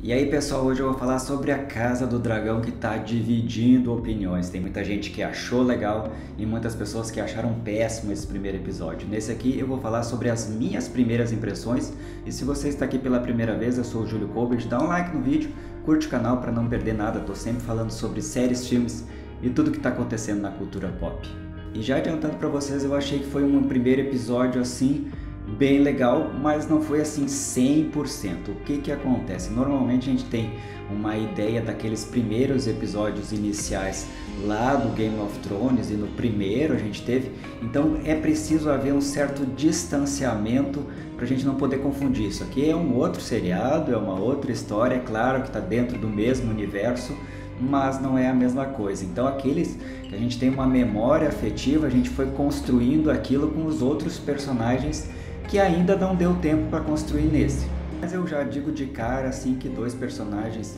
E aí pessoal, hoje eu vou falar sobre a Casa do Dragão que está dividindo opiniões. Tem muita gente que achou legal e muitas pessoas que acharam péssimo esse primeiro episódio. Nesse aqui eu vou falar sobre as minhas primeiras impressões. E se você está aqui pela primeira vez, eu sou o Júlio Colbert, dá um like no vídeo, curte o canal para não perder nada. Estou sempre falando sobre séries, filmes e tudo que está acontecendo na cultura pop. E já adiantando para vocês, eu achei que foi um primeiro episódio assim bem legal, mas não foi assim 100%. O que acontece? Normalmente a gente tem uma ideia daqueles primeiros episódios iniciais lá do Game of Thrones, e no primeiro a gente teve, então é preciso haver um certo distanciamento para a gente não poder confundir. Isso aqui é um outro seriado, é uma outra história, é claro que está dentro do mesmo universo, mas não é a mesma coisa. Então aqueles que a gente tem uma memória afetiva, a gente foi construindo aquilo com os outros personagens que ainda não deu tempo para construir nesse. Mas eu já digo de cara assim que dois personagens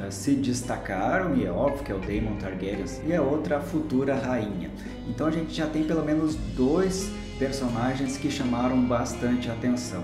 se destacaram, e é óbvio que é o Daemon Targaryen e a outra a futura rainha. Então a gente já tem pelo menos dois personagens que chamaram bastante atenção.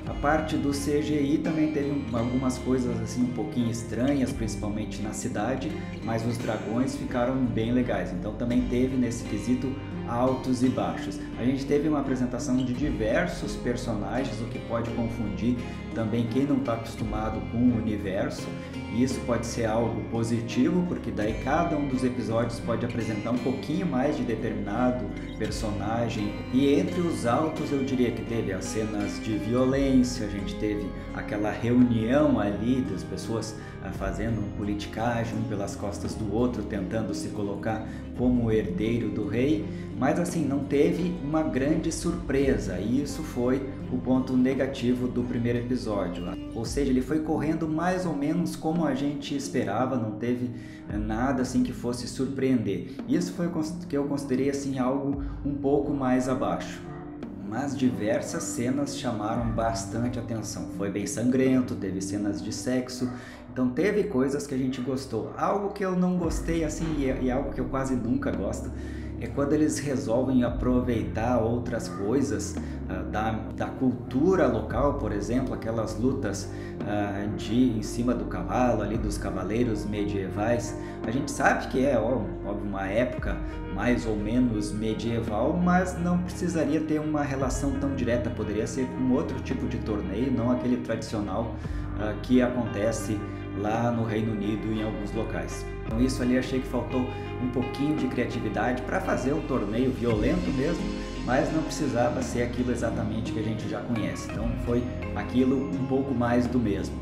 A parte do CGI também teve algumas coisas assim um pouquinho estranhas, principalmente na cidade, mas os dragões ficaram bem legais. Então também teve nesse quesito altos e baixos. A gente teve uma apresentação de diversos personagens, o que pode confundir também quem não está acostumado com o universo. E isso pode ser algo positivo, porque daí cada um dos episódios pode apresentar um pouquinho mais de determinado personagem. E entre os altos eu diria que teve as cenas de violência, a gente teve aquela reunião ali das pessoas fazendo politicagem um pelas costas do outro, tentando se colocar como herdeiro do rei, mas assim, não teve uma grande surpresa, e isso foi o ponto negativo do primeiro episódio. Ou seja, ele foi correndo mais ou menos como a gente esperava, não teve nada assim que fosse surpreender. Isso foi o que eu considerei assim algo um pouco mais abaixo. Mas diversas cenas chamaram bastante atenção. Foi bem sangrento, teve cenas de sexo, então teve coisas que a gente gostou. Algo que eu não gostei assim, e algo que eu quase nunca gosto, é quando eles resolvem aproveitar outras coisas da cultura local, por exemplo, aquelas lutas em cima do cavalo, ali dos cavaleiros medievais. A gente sabe que é óbvio, uma época mais ou menos medieval, mas não precisaria ter uma relação tão direta, poderia ser um outro tipo de torneio, não aquele tradicional que acontece lá no Reino Unido em alguns locais. Então isso ali achei que faltou um pouquinho de criatividade para fazer um torneio violento mesmo, mas não precisava ser aquilo exatamente que a gente já conhece, então foi aquilo um pouco mais do mesmo.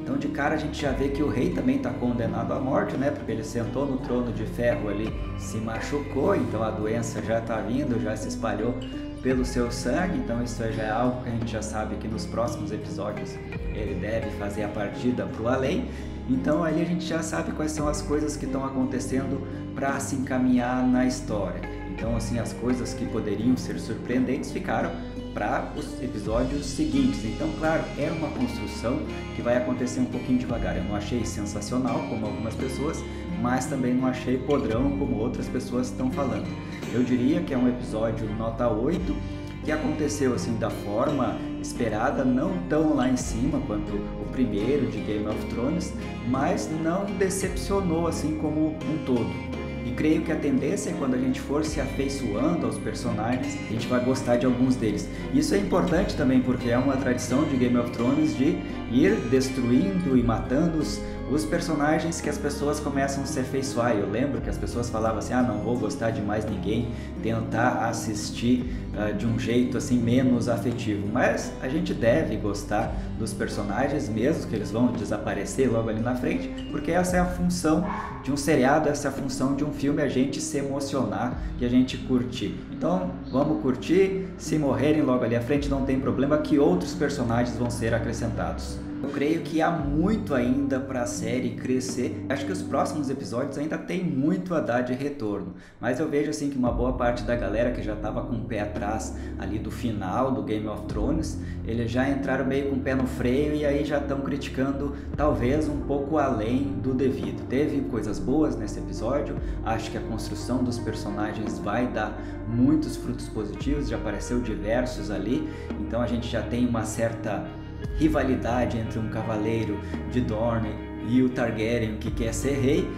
Então de cara a gente já vê que o rei também está condenado à morte, né? Porque ele sentou no trono de ferro ali, se machucou, então a doença já está vindo, já se espalhou pelo seu sangue, então isso já é algo que a gente já sabe que nos próximos episódios ele deve fazer a partida para o além. Então ali a gente já sabe quais são as coisas que estão acontecendo para se encaminhar na história. Então assim, as coisas que poderiam ser surpreendentes ficaram para os episódios seguintes. Então claro, é uma construção que vai acontecer um pouquinho devagar. Eu não achei sensacional como algumas pessoas, mas também não achei podrão como outras pessoas estão falando. Eu diria que é um episódio nota 8, que aconteceu assim da forma esperada, não tão lá em cima quanto o primeiro de Game of Thrones, mas não decepcionou assim como um todo. E creio que a tendência é quando a gente for se afeiçoando aos personagens, a gente vai gostar de alguns deles. Isso é importante também porque é uma tradição de Game of Thrones de ir destruindo e matando os personagens que as pessoas começam a se afeiçoar. Eu lembro que as pessoas falavam assim, não vou gostar de mais ninguém, tentar assistir de um jeito assim menos afetivo, mas a gente deve gostar dos personagens, mesmo que eles vão desaparecer logo ali na frente, porque essa é a função de um seriado, essa é a função de um filme, a gente se emocionar e a gente curtir. Então vamos curtir, se morrerem logo ali à frente não tem problema, que outros personagens vão ser acrescentados. Eu creio que há muito ainda para a série crescer. Acho que os próximos episódios ainda tem muito a dar de retorno. Mas eu vejo assim que uma boa parte da galera que já estava com o pé atrás ali do final do Game of Thrones, eles já entraram meio com o pé no freio e aí já estão criticando talvez um pouco além do devido. Teve coisas boas nesse episódio, acho que a construção dos personagens vai dar muitos frutos positivos, já apareceu diversos ali, então a gente já tem uma certa rivalidade entre um cavaleiro de Dorne e o Targaryen que quer ser rei.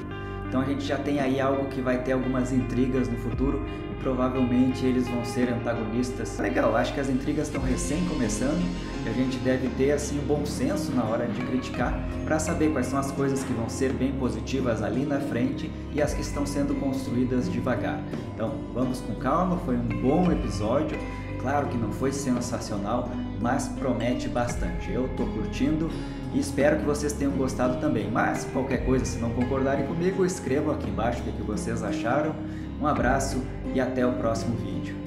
Então a gente já tem aí algo que vai ter algumas intrigas no futuro e provavelmente eles vão ser antagonistas. Legal, acho que as intrigas estão recém começando e a gente deve ter assim um bom senso na hora de criticar para saber quais são as coisas que vão ser bem positivas ali na frente e as que estão sendo construídas devagar. Então vamos com calma, foi um bom episódio. Claro que não foi sensacional, mas promete bastante. Eu tô curtindo e espero que vocês tenham gostado também. Mas qualquer coisa, se não concordarem comigo, escrevam aqui embaixo o que vocês acharam. Um abraço e até o próximo vídeo.